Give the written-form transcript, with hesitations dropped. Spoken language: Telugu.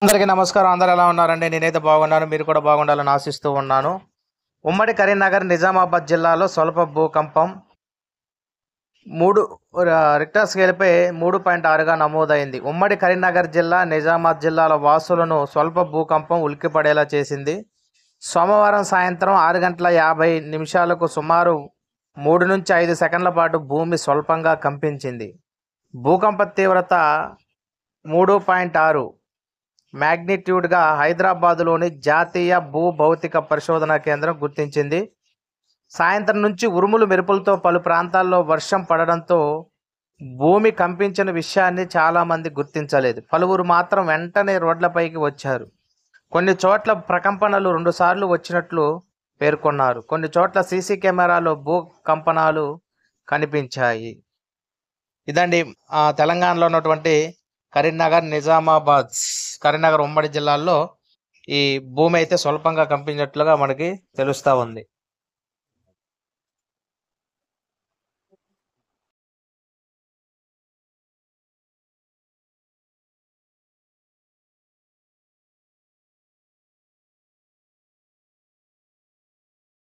అందరికీ నమస్కారం. అందరూ ఎలా ఉన్నారండి? నేనైతే బాగున్నాను. మీరు కూడా బాగుండాలని ఆశిస్తూ ఉన్నాను. ఉమ్మడి కరీంనగర్, నిజామాబాద్ జిల్లాలో స్వల్ప భూకంపం 3 రిక్టర్ స్కేల్పై 3.6గా నమోదైంది. ఉమ్మడి కరీంనగర్ జిల్లా, నిజామాబాద్ జిల్లాల వాసులను స్వల్ప భూకంపం ఉలిక్కిపడేలా చేసింది. సోమవారం సాయంత్రం 6:50 సుమారు 3-5 సెకన్ల పాటు భూమి స్వల్పంగా కంపించింది. భూకంప తీవ్రత 3.6 మ్యాగ్నిట్యూడ్గా హైదరాబాదులోని జాతీయ భూభౌతిక పరిశోధనా కేంద్రం గుర్తించింది. సాయంత్రం నుంచి ఉరుములు మెరుపులతో పలు ప్రాంతాల్లో వర్షం పడడంతో భూమి కంపించిన విషయాన్ని చాలామంది గుర్తించలేదు. పలువురు మాత్రం వెంటనే రోడ్లపైకి వచ్చారు. కొన్ని చోట్ల ప్రకంపనలు 2 సార్లు వచ్చినట్లు పేర్కొన్నారు. కొన్ని చోట్ల సీసీ కెమెరాలో భూకంపనాలు కనిపించాయి. ఇదండి తెలంగాణలో ఉన్నటువంటి కరీంనగర్, నిజామాబాద్, కరీంనగర్ ఉమ్మడి జిల్లాల్లో ఈ భూమి అయితే స్వల్పంగా కంపించినట్లుగా మనకి తెలుస్తూ ఉంది.